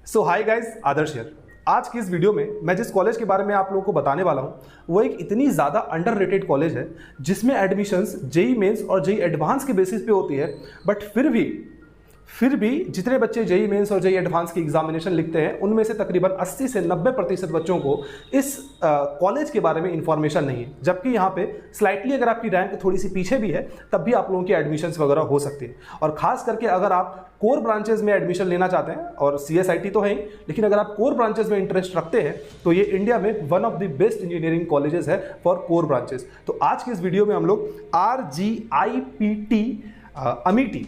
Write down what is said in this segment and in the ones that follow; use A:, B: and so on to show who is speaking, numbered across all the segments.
A: So hi guys, Adarsh here. आज की इस वीडियो में मैं जिस कॉलेज के बारे में आप लोगों को बताने वाला हूं वो एक इतनी ज़्यादा अंडररेटेड कॉलेज है जिसमें एडमिशन्स जेई मेंस और जेई एडवांस के बेसिस पे होती है। बट फिर भी जितने बच्चे जेई मेंस और जेई एडवांस की एग्जामिनेशन लिखते हैं उनमें से तकरीबन 80 से 90% बच्चों को इस कॉलेज के बारे में इंफॉर्मेशन नहीं है। जबकि यहाँ पे स्लाइटली अगर आपकी रैंक थोड़ी सी पीछे भी है तब भी आप लोगों की एडमिशन्स वगैरह हो सकती है। और खास करके अगर आप कोर ब्रांचेज में एडमिशन लेना चाहते हैं, और CSIT तो है ही, लेकिन अगर आप कोर ब्रांचेज में इंटरेस्ट रखते हैं तो ये इंडिया में one of the best engineering colleges है फॉर कोर ब्रांचेज। तो आज की इस वीडियो में हम लोग RGIPT Amethi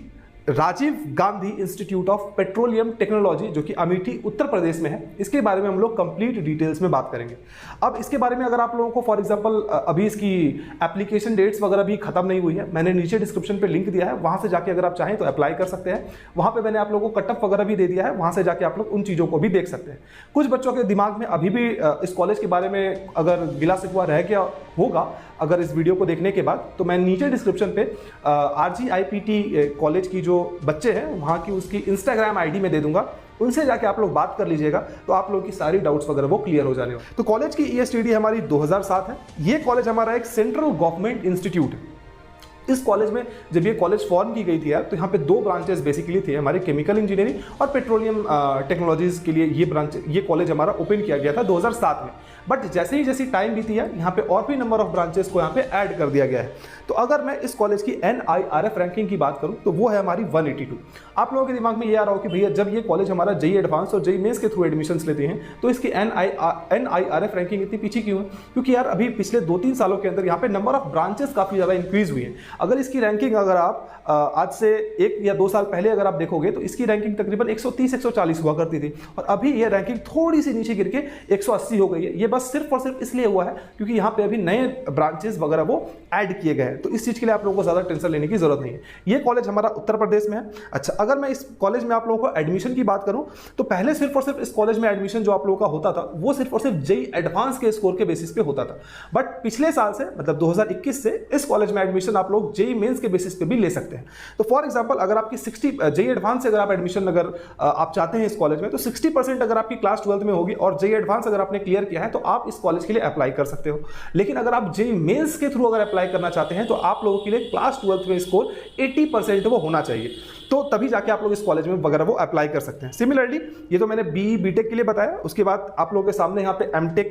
A: Rajiv Gandhi institute of petroleum technology जो कि अमेठी उत्तर प्रदेश में है, इसके बारे में हम लोग कंप्लीट डिटेल्स में बात करेंगे। अब इसके बारे में अगर आप लोगों को फॉर एग्जांपल अभी इसकी एप्लीकेशन डेट्स वगैरह भी खत्म नहीं हुई है, मैंने नीचे डिस्क्रिप्शन पे लिंक दिया है, वहां से जाके अगर आप चाहें तो अप्लाई कर सकते हैं। वहां पे मैंने आप लोगों को कटअप वगैरह भी दे दिया है, वहां से जाके आप लोग उन चीज़ों को भी देख सकते हैं। कुछ बच्चों के दिमाग में अभी भी इस कॉलेज के बारे में अगर गिला शिकवा रह गया होगा अगर इस वीडियो को देखने के बाद, तो मैं नीचे डिस्क्रिप्शन पे RGIPT कॉलेज की जो बच्चे हैं वहाँ की उसकी इंस्टाग्राम ID में दे दूंगा, उनसे जाके आप लोग बात कर लीजिएगा तो आप लोगों की सारी डाउट्स वगैरह वो क्लियर हो जाने वाले। तो कॉलेज की ESTD हमारी 2007 है। ये कॉलेज हमारा एक सेंट्रल गवर्नमेंट इंस्टीट्यूट है। इस कॉलेज में जब ये कॉलेज फॉर्म की गई थी यार, तो यहाँ पे दो ब्रांचेस बेसिकली थे हमारे, केमिकल इंजीनियरिंग और पेट्रोलियम टेक्नोलॉजीज के लिए ये कॉलेज हमारा ओपन किया गया था 2007 में। बट जैसे टाइम बीती है यहाँ पे और भी नंबर ऑफ ब्रांचेस को यहाँ पे ऐड कर दिया गया है। तो अगर मैं इस कॉलेज की NIRF रैंकिंग की बात करूँ तो वो है हमारी 182। आप लोगों के दिमाग में ये आ रहा हो कि भैया जब ये कॉलेज हमारा जेई एडवांस और जेई मेंस के थ्रू एडमिशन्स लेते हैं तो इसकी NIRF रैंकिंग इतनी पीछे क्यों है? क्योंकि यार अभी पिछले 2-3 सालों के अंदर यहाँ पे नंबर ऑफ ब्रांचेस काफ़ी ज़्यादा इंक्रीज हुई है। अगर इसकी रैंकिंग अगर आप आज से 1 या 2 साल पहले अगर आप देखोगे तो इसकी रैंकिंग तकरीबन 130-140 हुआ करती थी, और अभी ये रैंकिंग थोड़ी सी नीचे गिर के 180 हो गई है। ये बस सिर्फ और सिर्फ इसलिए हुआ है क्योंकि यहाँ पे अभी नए ब्रांचेस वगैरह वो ऐड किए गए हैं। तो इस चीज़ के लिए आप लोगों को ज़्यादा टेंशन लेने की जरूरत नहीं है। ये कॉलेज हमारा उत्तर प्रदेश में है। अच्छा, अगर मैं इस कॉलेज में आप लोगों को एडमिशन की बात करूं तो पहले सिर्फ और सिर्फ इस कॉलेज में एडमिशन जो आप लोगों का होता था वो सिर्फ और सिर्फ जेई एडवांस के स्कोर के बेसिस पे होता था। बट पिछले साल से मतलब 2021 से इस कॉलेज में एडमिशन आप लोग जेई मेंस के बेसिस पे भी ले सकते हैं। तो फॉर एग्जांपल अगर आपकी 60 जेई एडवांस से अगर आप एडमिशन अगर आप चाहते हैं इस कॉलेज में, तो 60% अगर आपकी क्लास 12 में होगी और जेई एडवांस अगर आपने क्लियर किया है तो आप इस कॉलेज के लिए अप्लाई कर सकते हो। लेकिन अगर आप जेई मेंस के थ्रू अगर अप्लाई करना चाहते हैं तो आप लोगों के लिए क्लास 12 में स्कोर 80% वो होना चाहिए, तो तभी जाके आप लोग इस कॉलेज में वगैरह वो अप्लाई कर सकते हैं। सिमिलरली ये तो मैंने BTech के लिए बताया। उसके बाद आप लोगों के सामने यहाँ पे MTech,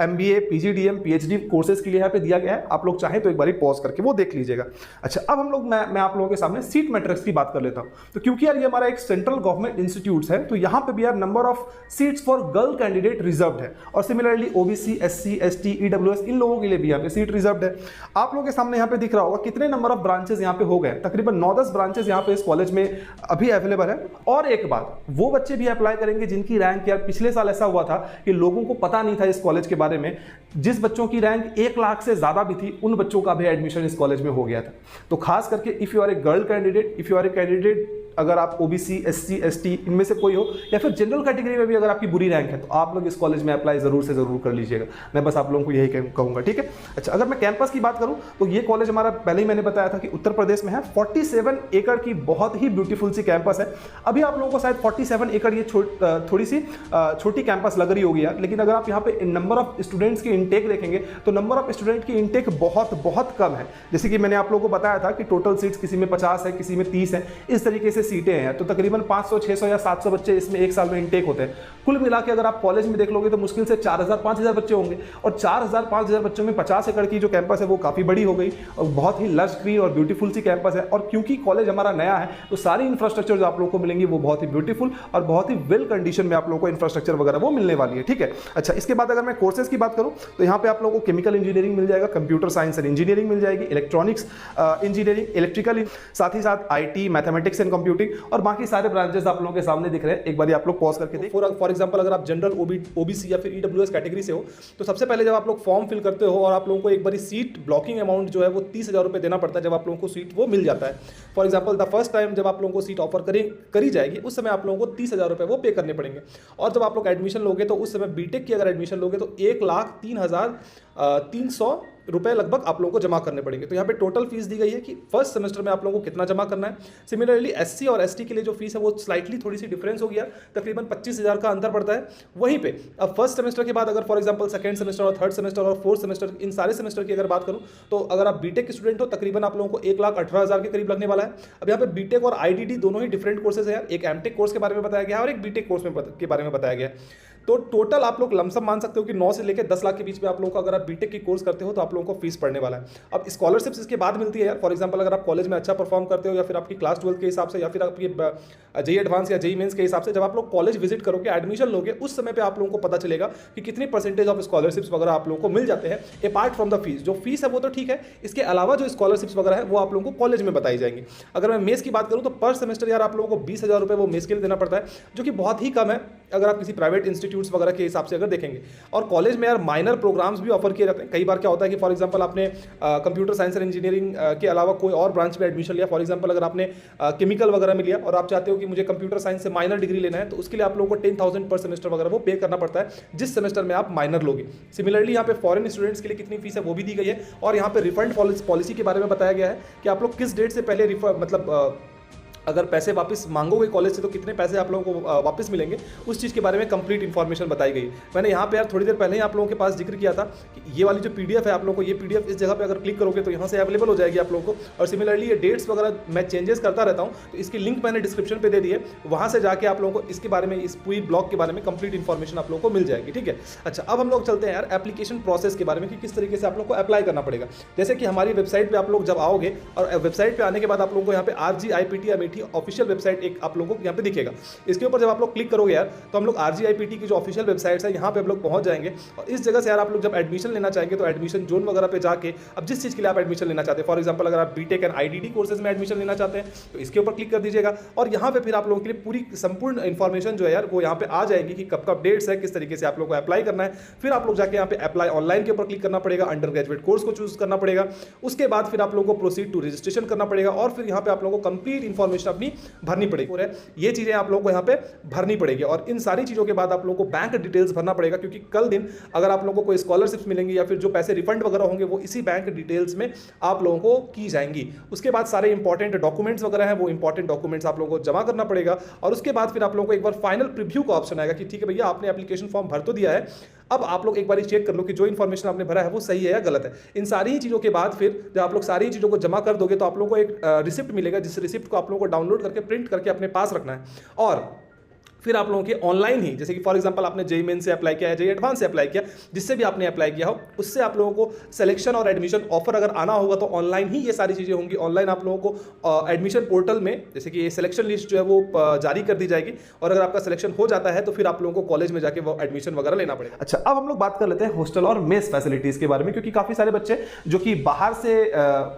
A: MBA, PGDM, PhD courses के लिए यहाँ पे दिया गया है। आप लोग चाहें तो एक बार पॉज करके वो देख लीजिएगा। अच्छा, अब हम लोग मैं आप लोगों के सामने सीट मैट्रिक्स की बात कर लेता हूँ। तो क्योंकि यार ये हमारा एक सेंट्रल गवर्नमेंट इंस्टीट्यूट है तो यहाँ पे भी यार number of seats for girl candidate reserve है, और similarly OBC, SC, ST, EWS इन लोगों के लिए भी यहाँ पे सीट रिजर्व है। आप लोगों के सामने यहाँ पे दिख रहा होगा कितने नंबर ऑफ ब्रांचेस यहाँ पे हो गए। तकरीबन 9-10 ब्रांचेस यहाँ पे इस कॉलेज में अभी अवेलेबल है। और एक बात, वो बच्चे भी अप्लाई करेंगे जिनकी रैंक यार पिछले साल ऐसा हुआ था कि लोगों को पता नहीं था इस कॉलेज के बारे में। जिस बच्चों की रैंक 1 लाख से ज्यादा भी थी उन बच्चों का भी एडमिशन इस कॉलेज में हो गया था। तो खास करके if you are a girl candidate, if you are a candidate, अगर आप OBC, SC, ST इनमें से कोई हो, या फिर जनरल कैटेगरी में भी अगर आपकी बुरी रैंक है तो आप लोग इस कॉलेज में अप्लाई जरूर से जरूर कर लीजिएगा। मैं बस आप लोगों को यही कहूंगा, ठीक है। अच्छा, अगर मैं कैंपस की बात करूं तो ये कॉलेज हमारा पहले ही मैंने बताया था कि उत्तर प्रदेश में है। 47 एकड़ की बहुत ही ब्यूटीफुल सी कैंपस है। अभी आप लोगों को शायद 47 एकड़ ये थोड़ी सी छोटी कैंपस लग रही होगी यार, लेकिन अगर आप यहाँ पे नंबर ऑफ स्टूडेंट्स की इनटेक देखेंगे तो नंबर ऑफ स्टूडेंट की इनटेक बहुत कम है। जैसे कि मैंने आप लोगों को बताया था कि टोटल सीट्स किसी में 50 है, किसी में 30 है, इस तरीके से सीटें हैं। तो तकरीबन 500, 600 या 700 बच्चे इसमें एक साल में इनटेक होते हैं। कुल मिला के अगर आप कॉलेज में देख लोगे तो मुश्किल से 4000-5000 बच्चे होंगे, और 4000-5000 बच्चों में 50 एकड़ की जो कैंपस है वो काफी बड़ी हो गई और बहुत ही लश ग्रीन और ब्यूटीफुल सी कैंपस है। और क्योंकि कॉलेज हमारा नया है तो सारी इंफ्रास्ट्रक्चर जो आप लोगों को मिलेंगी वो बहुत ही ब्यूटीफुल और बहुत ही वेल कंडीशन में आप लोगों को इंफ्रास्ट्रक्चर वगैरह वो मिलने वाली है, ठीक है। अच्छा, इसके बाद अगर मैं कोर्सेज की बात करूं तो यहाँ पे आप लोगों को केमिकल इंजीनियरिंग मिल जाएगा, कंप्यूटर साइंस एंड इंजीनियरिंग मिल जाएगी, इलेक्ट्रॉनिक्स इंजीनियरिंग, इलेक्ट्रिकल, साथ ही साथ IT, मैथमेटिक्स एंड कंप्यूटिंग, और बाकी सारे ब्रांचेस आप लोगों के सामने दिख रहे हैं। एक बार आप लोग पॉज करके देखिए। फॉर एग्जांपल अगर आप जनरल OBC या फिर EWS कैटेगरी से हो तो सबसे पहले जब आप लोग फॉर्म फिल करते हो और आप लोगों को एक बार सीट ब्लॉकिंग अमाउंट जो है वो 30,000 रुपये देना पड़ता है जब आप लोगों को सीट वो मिल जाता है। For example the first time जब आप लोगों को सीट ऑफर करी जाएगी उस समय आप लोगों को 30,000 रुपये वो पे करने पड़ेंगे। और जब आप लोग एडमिशन लोगे तो उस समय BTech की अगर एडमिशन लोगे तो 1,03,300 रुपए लगभग आप लोगों को जमा करने पड़ेंगे। तो यहाँ पे टोटल फीस दी गई है कि फर्स्ट सेमेस्टर में आप लोगों को कितना जमा करना है। सिमिलरली एससी और एसटी के लिए जो फीस है वो स्लाइटली थोड़ी सी डिफरेंस हो गया, तकरीबन 25,000 का अंतर पड़ता है। वहीं पे अब फर्स्ट सेमेस्टर के बाद अगर फॉर एग्जांपल सेकंड सेमेस्टर और थर्ड सेमेस्टर और फोर्थ सेमेस्टर, इन सारे सेमेस्टर की अगर बात करूं तो अगर आप बीटेक के स्टूडेंट हो तकरीबन आप लोगों को 1,18,000 के करीब लगने वाला है। अब यहाँ पे बीटेक और आईडीडी दोनों ही डिफरेंट कोर्सेज है यार, एक एमटेक कोर्स के बारे में बताया गया है और एक बीटेक कोर्स के बारे में बताया गया है। तो टोटल आप लोग लमसम मान सकते हो कि 9 से लेकर 10 लाख के बीच में आप लोगों को, अगर आप बीटेक की कोर्स करते हो तो आप लोगों को फीस पड़ने वाला है। अब स्कॉलरशिप्स इसके बाद मिलती है यार, फॉर एग्जांपल अगर आप कॉलेज में अच्छा परफॉर्म करते हो या फिर आपकी क्लास 12 के हिसाब से या फिर आपकी जेई एडवांस या जेई मेंस के हिसाब से जब आप लोग कॉलेज विजिट करोगे, एडमिशन लोगे, उस समय पे आप लोगों को पता चलेगा कि कितनी परसेंटेज ऑफ स्कॉलरशिप्स वगैरह आप लोगों को मिल जाते हैं अपार्ट फ्रॉम द फीस। जो फीस है वो तो ठीक है, इसके अलावा जो स्कॉलरशिप्स वगैरह है वो आप लोगों को कॉलेज में बताई जाएंगी। अगर मैं मेस की बात करूँ तो पर सेमेस्टर यार आप लोगों को 20,000 रुपये वो मेस के लिए देना पड़ता है, जो कि बहुत ही कम है अगर आप किसी प्राइवेट इंस्टीट्यूट्स वगैरह के हिसाब से अगर देखेंगे। और कॉलेज में यार माइनर प्रोग्राम्स भी ऑफर किए जाते हैं। कई बार क्या होता है कि फॉर एग्जांपल आपने कंप्यूटर साइंस एंड इंजीनियरिंग के अलावा कोई और ब्रांच में एडमिशन लिया, फॉर एग्जांपल अगर आपने केमिकल वगैरह में लिया और आप चाहते हो कि मुझे कंप्यूटर साइंस से माइनर डिग्री लेना है, तो उसके लिए आप लोगों को 10,000 पर सेमेस्टर वगैरह वो पे करना पड़ता है जिस सेमेस्टर में आप माइनर लोगे। सिमिलरली यहाँ पे फॉरेन स्टूडेंट्स के लिए कितनी फीस है वो भी दी गई है। और यहाँ पे रिफंड पॉलिसी के बारे में बताया गया है कि आप लोग किस डेट से पहले अगर पैसे वापस मांगोगे कॉलेज से तो कितने पैसे आप लोगों को वापस मिलेंगे, उस चीज़ के बारे में कंप्लीट इन्फॉर्मेशन बताई गई। मैंने यहाँ पे यार थोड़ी देर पहले ही आप लोगों के पास जिक्र किया था कि ये वाली जो पीडीएफ है आप लोगों को, ये पीडीएफ इस जगह पे अगर क्लिक करोगे तो यहाँ से अवेलेबल हो जाएगी आप लोगों को। और सिमिलरली ये डेट्स वगैरह मैं चेंजेस करता रहता हूँ, तो इसकी लिंक मैंने डिस्क्रिप्शन पर दे दी है, वहाँ से जाके आप लोगों को इसके बारे में, इस पूरी ब्लॉग के बारे में कंप्लीट इन्फॉर्मेशन आप लोगों को मिल जाएगी। ठीक है, अच्छा अब हम लोग चलते हैं यार एप्लीकेशन प्रोसेस के बारे में कि किस तरीके से आप लोग को अप्लाई करना पड़ेगा। जैसे कि हमारी वेबसाइट पर आप लोग जब आओगे और वेबसाइट पर आने के बाद आप लोगों को यहाँ पे RGIPT अमेठी ऑफिशियल वेबसाइट एक आप लोगों को यहाँ पे दिखेगा। इसके ऊपर जब आप लोग क्लिक करोगे यार तो हम लोग RGIPT की जो ऑफिशियल वेबसाइट है यहाँ पे हम लोग पहुंच जाएंगे। और इस जगह से यार आप लोग जब एडमिशन लेना चाहेंगे तो एडमिशन जोन वगैरह पे जाके अब जिस चीज़ के लिए आप एडमिशन लेना चाहते हैं, फॉर एग्जांपल अगर आप बीटेक एंड आईडीडी कोर्सेज में एडमिशन लेना चाहते हैं तो इसके ऊपर क्लिक कर दीजिएगा। और यहाँ पे फिर आप लोगों के लिए पूरी संपूर्ण इन्फॉर्मेशन जो है यार वो यहाँ पे आ जाएगी कि कब कब डेट्स है, किस तरीके से आप लोग को अप्लाई करना है। फिर आप लोग जाके यहाँ पे अप्लाई ऑनलाइन के ऊपर क्लिक करना पड़ेगा, अंडर ग्रेजुएट कोर्स को चूज करना पड़ेगा। उसके बाद फिर आप लोगों को प्रोसीड टू रजिस्ट्रेशन करना पड़ेगा और फिर यहाँ पे आप लोगों को कंप्लीट इन्फॉर्मेशन अपनी भरनी पड़ेगी। ये चीजें आप लोगों को यहाँ पे भरनी पड़ेगी और इन सारी चीजों के बाद आप लोगों को बैंक डिटेल्स भरना पड़ेगा, क्योंकि कल दिन अगर आप लोगों को कोई स्कॉलरशिप्स मिलेंगी या फिर जो पैसे रिफंड वगैरह होंगे वो इसी बैंक डिटेल्स में आप लोगों को की जाएंगी। उसके बाद सारे इंपॉर्टेंट डॉक्यूमेंट्स वगैरह हैं, वो इंपॉर्टेंट डॉक्यूमेंट्स आप लोगों को जमा करना पड़ेगा। और उसके बाद फिर आप लोगों को एक बार फाइनल प्रीव्यू का ऑप्शन आएगा कि ठीक है भैया आपने एप्लीकेशन फॉर्म भर तो दिया है, अब आप लोग एक बार चेक कर लो कि जो इन्फॉर्मेशन आपने भरा है वो सही है या गलत है। इन सारी ही चीज़ों के बाद फिर जब आप लोग सारी चीज़ों को जमा कर दोगे तो आप लोगों को एक रिसिप्ट मिलेगा, जिस रिसिप्ट को आप लोगों को डाउनलोड करके प्रिंट करके अपने पास रखना है। और फिर आप लोगों के ऑनलाइन ही, जैसे कि फॉर एग्जांपल आपने जेई मेन से अप्लाई किया है, जेई एडवांस से अप्लाई किया, जिससे भी आपने अप्लाई किया हो उससे आप लोगों को सिलेक्शन और एडमिशन ऑफर अगर आना होगा तो ऑनलाइन ही ये सारी चीज़ें होंगी। ऑनलाइन आप लोगों को एडमिशन पोर्टल में जैसे कि ये सिलेक्शन लिस्ट जो है वो जारी कर दी जाएगी और अगर आपका सिलेक्शन हो जाता है तो फिर आप लोगों को कॉलेज में जाके वो एडमिशन वगैरह लेना पड़ेगा। अच्छा अब हम लोग बात कर लेते हैं हॉस्टल और मेस फैसिलिटीज के बारे में, क्योंकि काफी सारे बच्चे जो कि बाहर से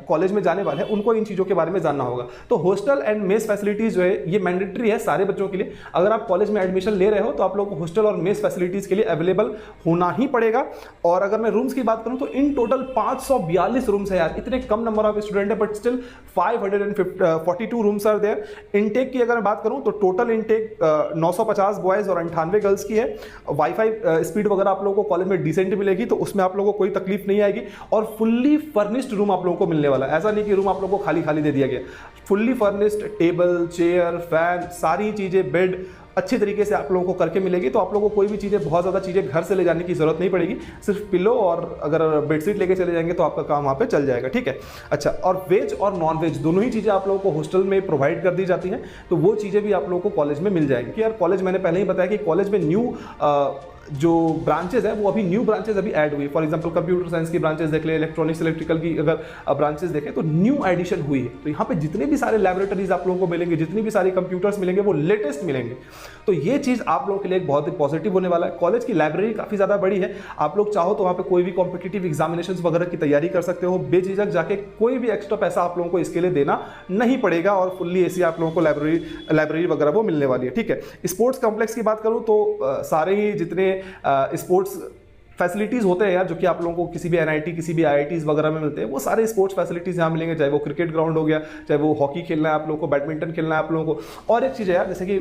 A: कॉलेज में जाने वाले हैं उनको इन चीजों के बारे में जानना होगा। तो हॉस्टल एंड मेस फैसिलिटीज जो है ये मैंडेटरी है सारे बच्चों के लिए। अगर आप कॉलेज में एडमिशन ले रहे हो तो आप लोगों को हॉस्टल और मेस फैसिलिटीज के लिए अवेलेबल होना ही पड़ेगा। और अगर मैं रूम्स की बात करूं तो इन टोटल 542 रूम्स है यार, इतने कम नंबर ऑफ स्टूडेंट है but still 542 rooms are there. Intake की अगर मैं बात करूं तो टोटल इनटेक 950 बॉयज और 98 गर्ल्स की है। वाईफाई स्पीड वगैरह आप लोगों को कॉलेज में डिसेंट मिलेगी, तो उसमें आप लोगों को कोई तकलीफ नहीं आएगी। और फुल्ली फर्निश्ड रूम आप लोगों को मिलने वाला है, ऐसा नहीं कि रूम आप लोगों को खाली खाली दे दिया गया। Fully furnished table, chair, fan, सारी चीजें, बेड अच्छी तरीके से आप लोगों को करके मिलेगी। तो आप लोगों को कोई भी चीज़ें, बहुत ज़्यादा चीज़ें घर से ले जाने की जरूरत नहीं पड़ेगी, सिर्फ पिलो और अगर बेडशीट लेके चले जाएंगे तो आपका काम वहाँ पे चल जाएगा। ठीक है, अच्छा और वेज और नॉन वेज दोनों ही चीज़ें आप लोगों को हॉस्टल में प्रोवाइड कर दी जाती हैं, तो वो चीज़ें भी आप लोगों को कॉलेज में मिल जाएंगी। कि यार कॉलेज, मैंने पहले ही बताया कि कॉलेज में न्यू जो ब्रांचेज है वो अभी न्यू ब्रांचेज अभी ऐड हुई है। फॉर एग्जांपल कंप्यूटर साइंस की ब्रांचेज देख ले, इलेक्ट्रॉनिक्स इलेक्ट्रिकल की अगर ब्रांचेज देखें तो न्यू एडिशन हुई है। तो यहाँ पे जितने भी सारे लैबोरेटरीज आप लोगों को मिलेंगे, जितनी भी सारी कंप्यूटर्स मिलेंगे वो लेटेस्ट मिलेंगे। तो ये चीज़ आप लोगों के लिए एक बहुत ही पॉजिटिव होने वाला है। कॉलेज की लाइब्रेरी काफ़ी ज़्यादा बड़ी है, आप लोग चाहो तो वहाँ पे कोई भी कॉम्पिटिटिव एग्जामिनेशन वगैरह की तैयारी कर सकते हो बेझिझक जाके, कोई भी एक्स्ट्रा पैसा आप लोगों को इसके लिए देना नहीं पड़ेगा और फुल्ली एसी आप लोगों को लाइब्रेरी वगैरह वो मिलने वाली है। ठीक है, स्पोर्ट्स कॉम्प्लेक्स की बात करूँ तो सारे ही जितने स्पोर्ट्स फैसिलिटीज होते हैं यार, जो कि आप लोगों को किसी भी एनआईटी, किसी भी आईआईटीज वगैरह में मिलते हैं, वो सारे स्पोर्ट्स फैसिलिटीज यहाँ मिलेंगे। चाहे वो क्रिकेट ग्राउंड हो गया, चाहे वो हॉकी खेलना है आप लोगों को, बैडमिंटन खेलना है आप लोगों को। और एक चीज़ है यार, जैसे कि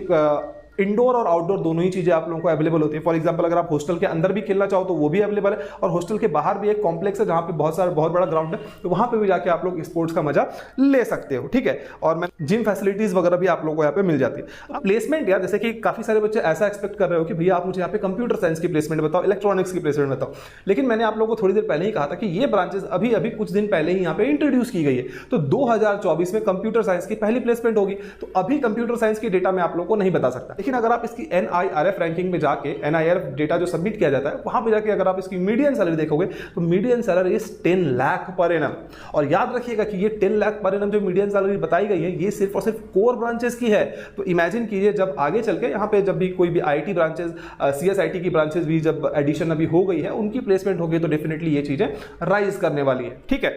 A: इंडोर और आउटडोर दोनों ही चीज़ें आप लोगों को अवेलेबल होती है। फॉर एग्जांपल अगर आप हॉस्टल के अंदर भी खेलना चाहो तो वो भी अवेलेबल है, और हॉस्टल के बाहर भी एक कॉम्प्लेक्स है जहाँ पे बहुत बड़ा ग्राउंड है, तो वहाँ पे भी जाके आप लोग स्पोर्ट्स का मजा ले सकते हो। ठीक है, और मैं जिम फैसिलिटीज वगैरह भी आप लोगों को यहाँ पे मिल जाती है। प्लेसमेंट यार, जैसे कि काफी सारे बच्चे ऐसा एक्सपेक्ट कर रहे हो कि भैया आप मुझे यहाँ पे कंप्यूटर साइंस की प्लेसमेंट बताओ, इलेक्ट्रॉनिक्स की प्लेसमेंट बताओ, लेकिन मैंने आप लोगों को थोड़ी देर पहले ही कहा था कि ये ब्रांचेस अभी अभी कुछ दिन पहले ही यहाँ पे इंट्रोड्यूस की गई है। तो 2024 में कंप्यूटर साइंस की पहली प्लेसमेंट होगी। तो अभी कंप्यूटर साइंस की डेटा मैं आप लोगों को नहीं बता सकता, लेकिन अगर आप इसकी NIRF रैंकिंग में जाके, NIRF डेटा जो सबमिट किया जाता है वहां पे जाके अगर आप इसकी मीडियन सैलरी देखोगे तो median salary is 10 lakh per annum. और याद रखिएगा कि ये 10 लाख पर एनम जो मीडियन सैलरी बताई गई है ये सिर्फ और सिर्फ कोर ब्रांचेस की है। तो इमेजिन कीजिए जब आगे चल के यहाँ पे जब भी कोई भी IT ब्रांचेस, CSIT की ब्रांचेस भी जब एडिशन अभी हो गई है, उनकी प्लेसमेंट होगी तो डेफिनेटली ये चीजें राइज करने वाली है। ठीक है,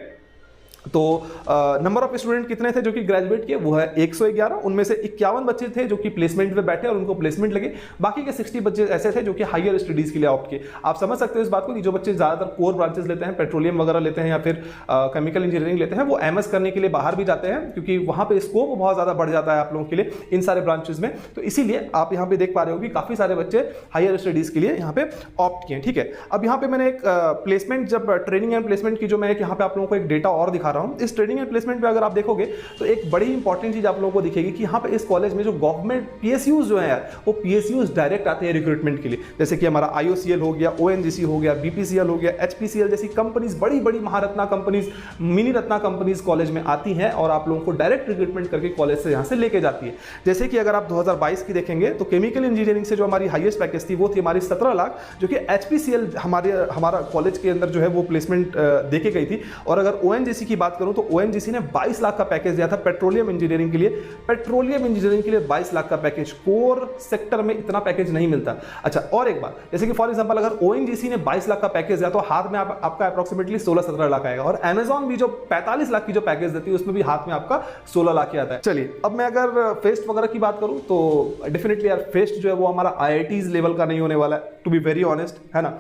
A: तो नंबर ऑफ स्टूडेंट कितने थे जो कि ग्रेजुएट किए, वो है 111। उनमें से 51 बच्चे थे जो कि प्लेसमेंट पे बैठे और उनको प्लेसमेंट लगे। बाकी के 60 बच्चे ऐसे थे जो कि हायर स्टडीज के लिए ऑप्ट किए। आप समझ सकते हो इस बात को कि जो बच्चे ज्यादातर कोर ब्रांचेस लेते हैं, पेट्रोलियम वगैरह लेते हैं या फिर केमिकल इंजीनियरिंग लेते हैं, वो MS करने के लिए बाहर भी जाते हैं, क्योंकि वहां पे स्कोप बहुत ज्यादा बढ़ जाता है आप लोगों के लिए इन सारे ब्रांचेस में। तो इसीलिए आप यहाँ पे देख पा रहे हो कि काफी सारे बच्चे हायर स्टडीज के लिए यहाँ पे ऑप्ट किए। ठीक है, अब यहाँ पे मैंने एक प्लेसमेंट, जब ट्रेनिंग एंड प्लेसमेंट की जो मैं यहाँ पे आप लोगों को एक डेटा और दिखा रहा हूँ, इस ट्रेनिंग एंड प्लेसमेंट पे अगर आप देखोगे तो एक बड़ी इंपॉर्टेंट चीज आप लोगों को दिखेगी कि यहाँ पे इस कॉलेज में जो गवर्नमेंट PSUs जो है यार, वो PSUs डायरेक्ट आते हैं रिक्रूटमेंट के लिए। जैसे कि हमारा IOCL हो गया, ONGC हो गया, BPCL हो गया, HPCL जैसी कंपनीज, बड़ी बड़ी Maharatna companies, mini Ratna companies college में आती हैं और आप लोगों को डायरेक्ट रिक्रूटमेट करके कॉलेज से यहाँ से लेके जाती है। जैसे कि अगर आप 2022 की देखेंगे तो केमिकल इंजीनियरिंग से जो हमारी हाईएस्ट पैकेज थी वो थी हमारी 17 लाख, जो कि HPCL हमारा कॉलेज के अंदर जो है वो प्लेसमेंट देके गई थी। और अगर ONGC की बात करूं तो ONGC ने 22 लाख का पैकेज दिया था पेट्रोलियम इंजीनियरिंग के लिए। पेट्रोलियम इंजीनियरिंग के लिए 22 लाख का पैकेज, कोर सेक्टर में इतना पैकेज नहीं मिलता। अच्छा, और एक बात, जैसे कि फॉर एग्जांपल अगर ONGC ने 22 लाख का पैकेज दिया तो हाथ में आपका अप्रोक्सीमेटली 16-17 लाख आएगा, और Amazon भी जो 45 लाख की जो पैकेज देती है उसमें भी हाथ में आपका 16 लाख ही आता है। चलिए, अब मैं अगर फेस्ट वगैरह की बात करूं तो डेफिनेटली यार फेस्ट जो है वो हमारा IITs लेवल का नहीं होने वाला है, टू बी वेरी ऑनेस्ट, है ना।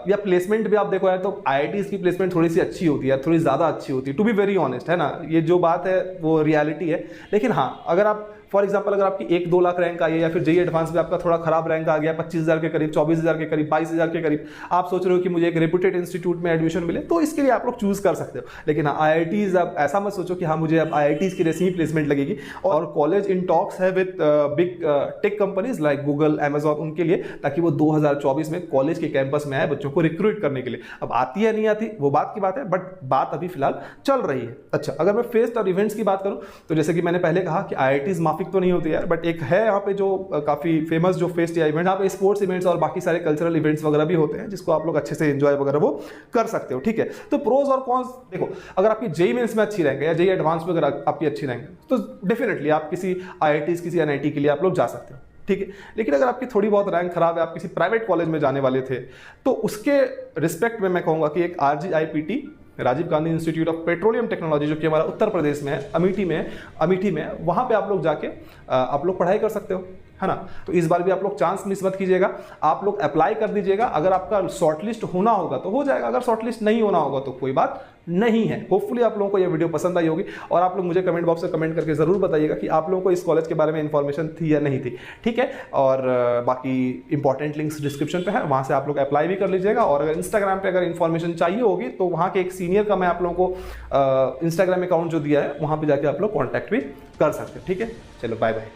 A: या प्लेसमेंट भी आप देखो यार तो IITs की प्लेसमेंट थोड़ी सी अच्छी होती है यार, थोड़ी ज़्यादा अच्छी होती है, टू बी वेरी ऑनेस्ट, है ना। ये जो बात है वो रियलिटी है। लेकिन हाँ, अगर आप फॉर एग्जांपल अगर आपकी 1-2 लाख रैंक आई है या फिर JEE एडवांस में आपका थोड़ा खराब रैंक आ गया 25,000 के करीब, 24,000 के करीब, 22,000 के करीब, आप सोच रहे हो कि मुझे एक रेपुटेड इंस्टीट्यूट में एडमिशन मिले, तो इसके लिए आप लोग चूज कर सकते हो। लेकिन IITs, अब ऐसा मत सोचो कि हाँ मुझे अब IITs की जैसी ही प्लेसमेंट लगेगी। और कॉलेज इन टॉक्स है with big tech companies like Google, Amazon, उनके लिए, ताकि वो 2024 में कॉलेज के कैंपस में आए बच्चों को रिक्रूट करने के लिए। अब आती है नहीं आती वो बात की बात है, बट बात अभी फिलहाल चल रही है। अच्छा, अगर मैं फेस्ट और इवेंट्स की बात करूं तो जैसे कि मैंने पहले कहा कि IITs माफिक तो नहीं होती यार, बट एक है यहाँ पे जो काफी फेमस जो फेस्ट या इवेंट, यहाँ पे स्पोर्ट्स इवेंट्स और बाकी सारे कल्चरल इवेंट्स वगैरह भी होते हैं जिसको आप लोग अच्छे से एंजॉय वगैरह वो कर सकते हो। ठीक है, तो प्रोज और कॉन्स देखो, अगर आपकी JEE मेंस में अच्छी रैंक है या JEE एडवांस में अगर आपकी अच्छी रैंक है तो डेफिनेटली आप किसी IITs, किसी NIT के लिए आप लोग जा सकते हो। ठीक है, लेकिन अगर आपकी थोड़ी बहुत रैंक खराब है, आप किसी प्राइवेट कॉलेज में जाने वाले थे, तो उसके रिस्पेक्ट में मैं कहूंगा कि एक RGIPT, Rajiv Gandhi institute of petroleum technology, जो कि हमारा उत्तर प्रदेश में है, अमेठी में है, वहां पे आप लोग जाके आप लोग पढ़ाई कर सकते हो, है ना। तो इस बार भी आप लोग चांस मिस मत कीजिएगा, आप लोग अप्लाई कर दीजिएगा। अगर आपका शॉर्टलिस्ट होना होगा तो हो जाएगा, अगर शॉर्टलिस्ट नहीं होना होगा तो कोई बात नहीं है। होपफुली आप लोगों को यह वीडियो पसंद आई होगी और आप लोग मुझे कमेंट बॉक्स में कमेंट करके जरूर बताइएगा कि आप लोगों को इस कॉलेज के बारे में इंफॉर्मेशन थी या नहीं थी। ठीक है, और बाकी इंपॉर्टेंट लिंक्स डिस्क्रिप्शन पे है, वहां से आप लोग अप्लाई भी कर लीजिएगा। और अगर इंस्टाग्राम पे अगर इन्फॉर्मेशन चाहिए होगी तो वहां के एक सीनियर का मैं आप लोगों को इंस्टाग्राम अकाउंट जो दिया है वहां पर जाके आप लोग कॉन्टैक्ट भी कर सकते हो। ठीक है, चलो बाय बाय।